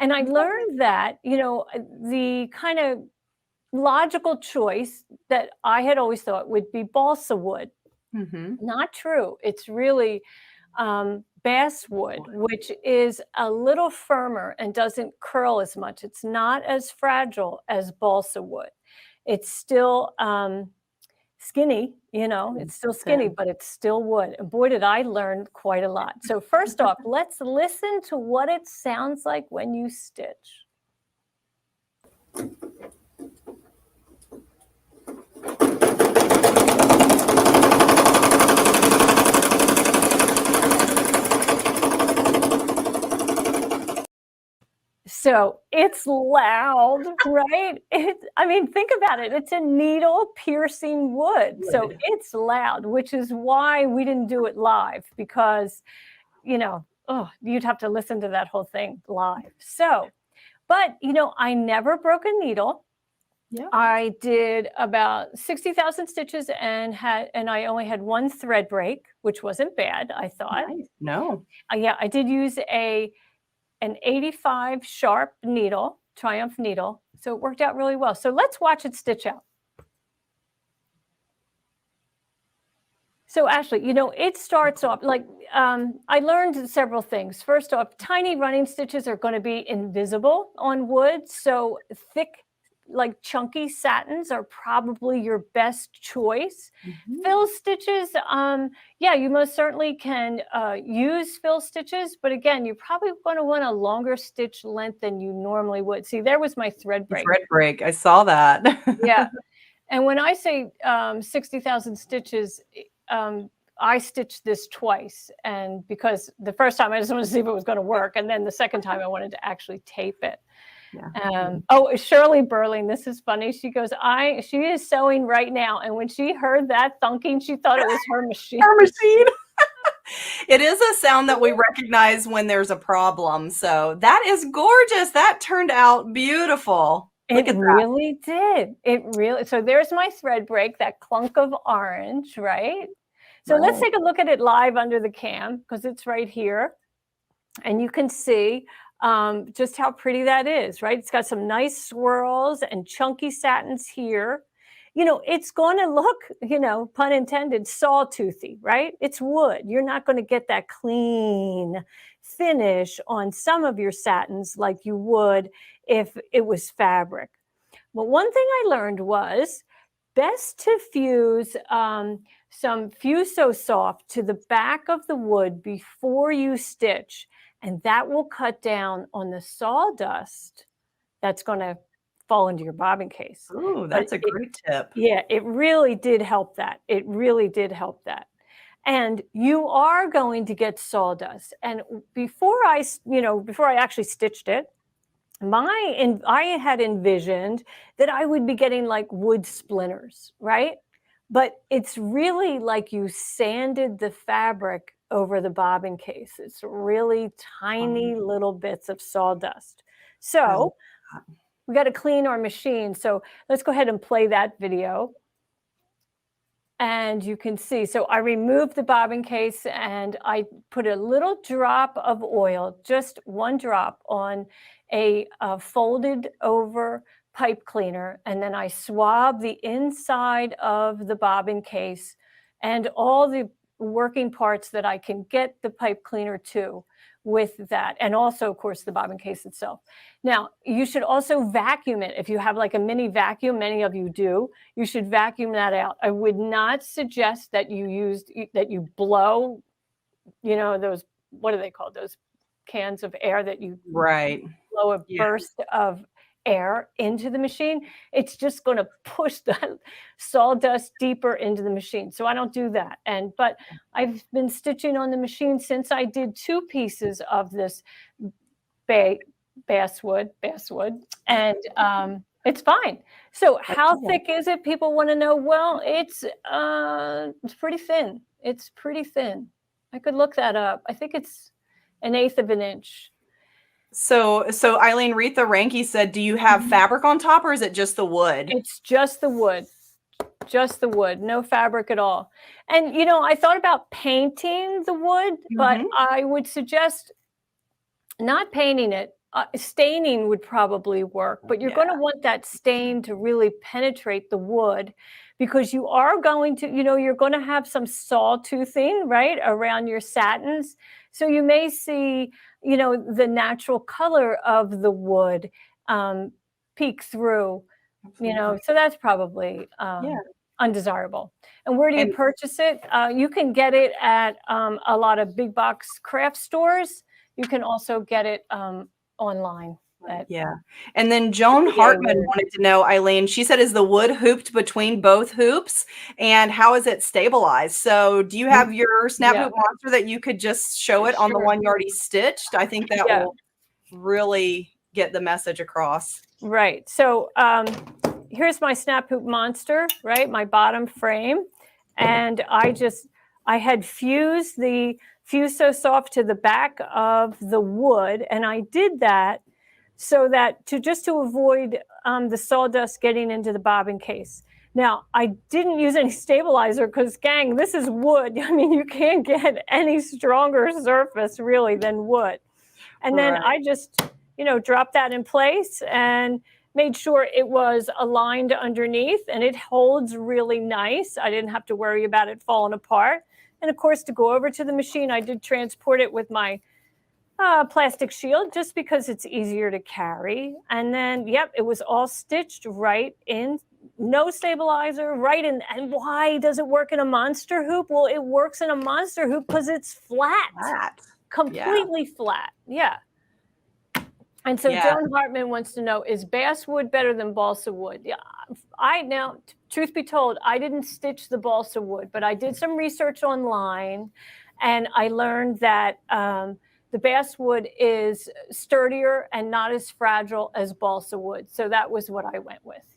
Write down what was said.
And I learned that, the kind of logical choice that I had always thought would be balsa wood. Mm-hmm. Not true. It's really basswood, which is a little firmer and doesn't curl as much. It's not as fragile as balsa wood. It's still skinny, it's still skinny, but it's still wood. And boy, did I learn quite a lot. So first off, let's listen to what it sounds like when you stitch. So it's loud, right? Think about it. It's a needle piercing wood. So it's loud, which is why we didn't do it live because, you'd have to listen to that whole thing live. So, but, I never broke a needle. Yeah. I did about 60,000 stitches and I only had one thread break, which wasn't bad, I thought. Nice. No. Yeah, I did use an 85 sharp needle, Triumph needle. So it worked out really well. So let's watch it stitch out. So Ashley, it starts off like, I learned several things. First off, tiny running stitches are going to be invisible on wood. So thick, like chunky satins are probably your best choice. Mm-hmm. Fill stitches, yeah, you most certainly can use fill stitches, but again, you're probably going to want a longer stitch length than you normally would. See, there was my thread break. Thread break, I saw that. Yeah, and when I say 60,000 stitches, I stitched this twice, and because the first time I just wanted to see if it was going to work, and then the second time I wanted to actually tape it. Yeah. Oh, Shirley Burling, this is funny. She goes, she is sewing right now. And when she heard that thunking, she thought it was her machine. Her machine. It is a sound that we recognize when there's a problem. So that is gorgeous. That turned out beautiful. It really did. So there's my thread break, that clunk of orange, right? So let's take a look at it live under the cam because it's right here. And you can see just how pretty that is, right? It's got some nice swirls and chunky satins here. It's going to look, pun intended, sawtoothy, right? It's wood. You're not going to get that clean finish on some of your satins like you would if it was fabric. But one thing I learned was best to fuse some Fuso Soft to the back of the wood before you stitch. And that will cut down on the sawdust that's going to fall into your bobbin case. Oh, that's a great tip. Yeah, it really did help that. It really did help that. And you are going to get sawdust. And before I actually stitched it, I had envisioned that I would be getting like wood splinters, right? But it's really like you sanded the fabric over the bobbin case. It's really tiny little bits of sawdust. So we got to clean our machine. So let's go ahead and play that video. And you can see, so I removed the bobbin case and I put a little drop of oil, just one drop, on a folded over pipe cleaner. And then I swab the inside of the bobbin case and all the working parts that I can get the pipe cleaner to with that. And also, of course, the bobbin case itself. Now, you should also vacuum it. If you have like a mini vacuum, many of you do, you should vacuum that out. I would not suggest that you blow, those, what are they called? Those cans of air that you blow a burst of air into the machine. It's just going to push the sawdust deeper into the machine. So I don't do that. But I've been stitching on the machine since I did 2 pieces of this basswood, and it's fine. So how thick is it? People want to know. Well, it's pretty thin. It's pretty thin. I could look that up. I think it's 1/8 of an inch. So Eileen, Retha Ranke said, do you have fabric on top or is it just the wood? It's just the wood. Just the wood, no fabric at all. And, I thought about painting the wood, but I would suggest not painting it Staining would probably work, but you're going to want that stain to really penetrate the wood, because you are going to, you're going to have some sawtoothing, right, around your satins. So you may see, the natural color of the wood peek through, so that's probably undesirable. And where do you purchase it? You can get it at a lot of big box craft stores. You can also get it online. And then Joan Hartman wanted to know, Eileen, she said, is the wood hooped between both hoops, and how is it stabilized? So do you have your snap hoop monster that you could just show it on the one you already stitched? I think that will really get the message across. Right. So here's my snap hoop monster, right? My bottom frame. And I had fused the Fuse So Soft to the back of the wood. And I did that so that just to avoid the sawdust getting into the bobbin case. Now, I didn't use any stabilizer because, gang, this is wood. I mean, you can't get any stronger surface really than wood. And then I just, dropped that in place and made sure it was aligned underneath, and it holds really nice. I didn't have to worry about it falling apart. And of course, to go over to the machine, I did transport it with my plastic shield just because it's easier to carry. And then, it was all stitched right in, no stabilizer, right in. And why does it work in a monster hoop? Well, it works in a monster hoop because it's flat. Completely flat. And so Joan Hartman wants to know, is basswood better than balsa wood? Now, truth be told, I didn't stitch the balsa wood, but I did some research online, and I learned that the basswood is sturdier and not as fragile as balsa wood. So that was what I went with.